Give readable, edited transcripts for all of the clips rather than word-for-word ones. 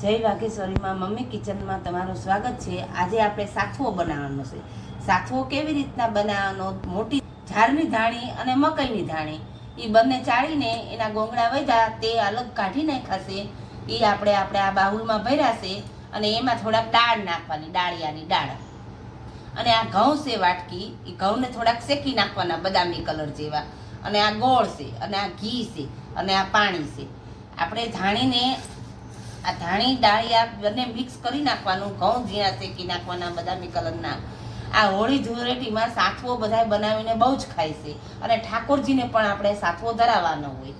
જય વાઘેશ્વરીમાં મમ્મી કિચનમાં તમારું સ્વાગત છે। આજે આપણે સાથવો બનાવવાનો છે। સાથવો કેવી રીતના બનાવવાનો? મોટી ઝાડની ધાણી અને મકાઈની ધાણી એ બંને ચાળીને એના ગોંગળા વધ્યા તે અલગ કાઢી નાખાશે। એ આપણે આ બાઉલમાં ભર્યા છે અને એમાં થોડાક દાળ નાખવાની, ડાળિયાની દાળ। અને આ ઘઉં છે વાટકી, એ ઘઉંને થોડાક શેકી નાખવાના બદામી કલર જેવા। અને આ ગોળ છે અને આ ઘી છે અને આ પાણી છે। આપણે ધાણીને આ ધાણી ડાળિયા બંને મિક્સ કરી નાખવાનું, ઘઉં ઝીણા શેકી નાખવાના બદામી કલરના। આ હોળી ધૂળેટીમાં સાથવો બધા બનાવીને બહુ જ ખાય છે અને ઠાકોરજીને પણ આપણે સાથવો ધરાવવાનો હોય।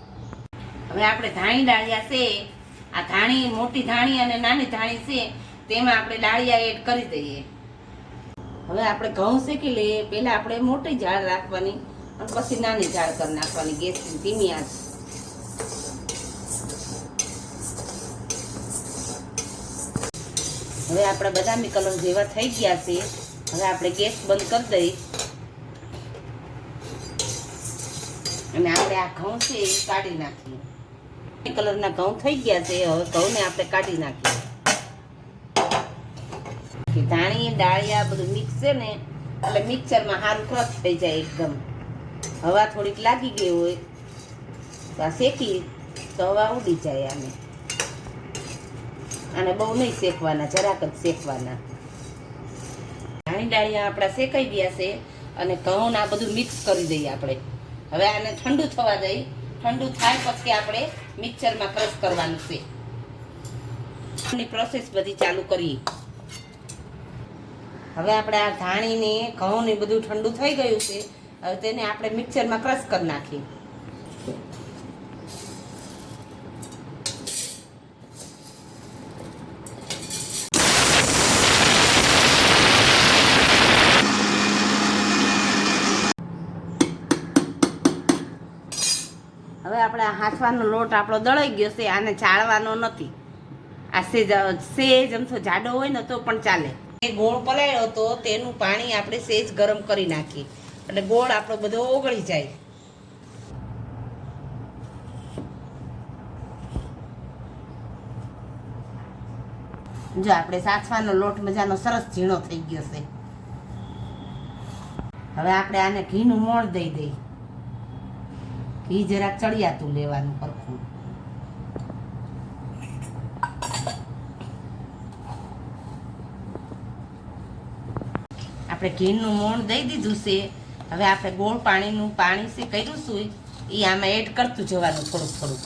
હવે આપણે ધાણી ડાળિયા છે, આ ધાણી મોટી ધાણી અને નાની ધાણી છે તેમાં આપણે ડાળિયા એડ કરી દઈએ। હવે આપણે ઘઉં શેકી લઈએ। પહેલા આપણે મોટી ઝાડ રાખવાની અને પછી નાની ઝાડ કરી નાખવાની, ગેસની ધીમી આંચ। હવે આપણા બદામી કલર જેવા થઈ ગયા છે। હવે આપણે ગેસ બંધ કરી દઈ અને આપણે આ ઘઉં છે એ કાઢી નાખીએ। કલરના ઘઉં થઈ ગયા છે। હવે ઘઉંને આપણે કાઢી નાખીએ। ધાણી ડાળિયા બધું મિક્સ છે ને એટલે મિક્સરમાં સારું ક્રશ થઈ જાય એકદમ। હવા થોડીક લાગી ગઈ હોય તો આ શેકી તો હવા ઉડી જાય આને। અને બહુ નહીં શેકવાના, જરાક જ શેકવાના। ધાણી ડાળિયા આપણા શેકાઈ ગયા છે અને ઘઉં આ બધું મિક્સ કરી દઈએ આપણે। હવે આને ઠંડુ થવા દઈ। ઠંડુ થાય પછી આપણે મિક્સરમાં ક્રશ કરવાનું છે। એની પ્રોસેસ બધી ચાલુ કરીએ। હવે આપણે આ ધાણીને ઘઉં ને બધું ઠંડુ થઈ ગયું છે। હવે તેને આપણે મિક્સરમાં ક્રશ કરી નાખીએ। હવે આપણે આ હાથવાનો લોટ આપણો દળાઈ ગયો છે, આને ચાળવાનો નથી। આ સેજ અમથો જાડો હોય ને તો પણ ચાલે। એ ગોળ પલાળ્યો તો તેનું પાણી આપણે સેજ ગરમ કરી નાખીએ એટલે ગોળ આપણો બધો ઓગળી જાય। જો આપણે સાસવાનો લોટ મજાનો સરસ ઝીણો થઈ ગયો છે। હવે આપણે આને ઘીનું મોણ દઈ દઈએ। ઘી જરાક ચડિયાતું લેવાનું સરખું। આપણે ઘીનું મોણ દઈ દીધું છે। હવે આપણે ગોળ પાણીનું પાણી છે કર્યું છું એ આમાં એડ કરતું જવાનું થોડુંક થોડુંક।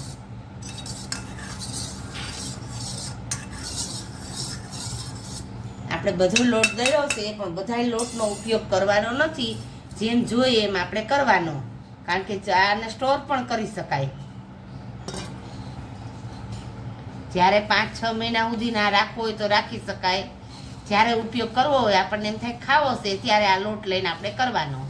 આપણે બધો લોટ દળ્યો છે પણ બધા લોટનો ઉપયોગ કરવાનો નથી, જેમ જોઈએ એમ આપણે કરવાનો, કારણ કે આને સ્ટોર પણ કરી શકાય। જ્યારે 5-6 મહિના સુધી ના રાખવો હોય તો રાખી શકાય। જ્યારે ઉપયોગ કરવો હોય, આપણને એમ થાય ખાવો છે ત્યારે આ લોટ લઈને આપણે કરવાનો।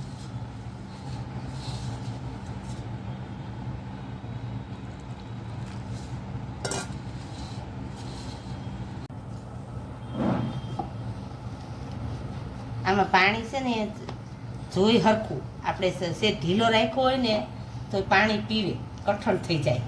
આમાં પાણી છે ને જોઈ હરખું, આપણે સે ઢીલો રાખ્યો હોય ને તો પાણી પીવે, કઠણ થઈ જાય।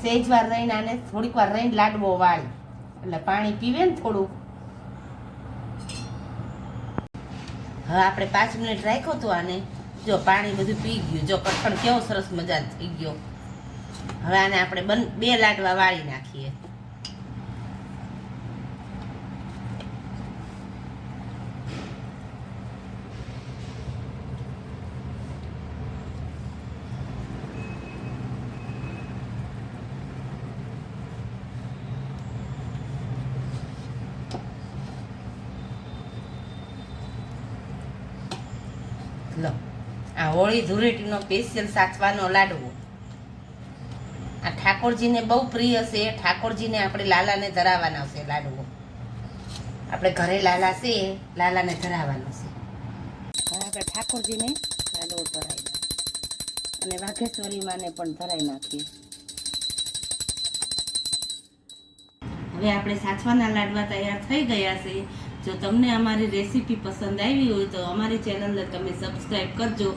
સેજ વાર રહીને આને થોડીક વાર રહીને લાડવો વાળી એટલે પાણી પીવે ને થોડું। હવે આપણે 5 મિનિટ રાખ્યો તો આને, જો પાણી બધું પી ગયું, જો કઠણ કેવો સરસ મજા થઈ ગયો। હવે આને આપણે 2 લાડવા વાળી નાખીએ। લો, આ હોળી ધૂળેટીનો સ્પેશિયલ સાચવાનો લાડવો આ ઠાકોરજીને બહુ પ્રિય છે। ઠાકોરજીને આપણે લાલાને ધરાવવાનો છે લાડવો। આપણે ઘરે લાલા છે, લાલાને ધરાવવાનો છે। હવે આપણે ઠાકોરજીને લાડવો ધરાવી અને વાઘેશ્વરી માને પણ ધરાવી નાખીએ। હવે આપણે સાચવાના લાડવા તૈયાર થઈ ગયા છે. જો તમને અમારી રેસીપી પસંદ આવી હોય તો અમારી ચેનલને તમે સબસ્ક્રાઈબ કરજો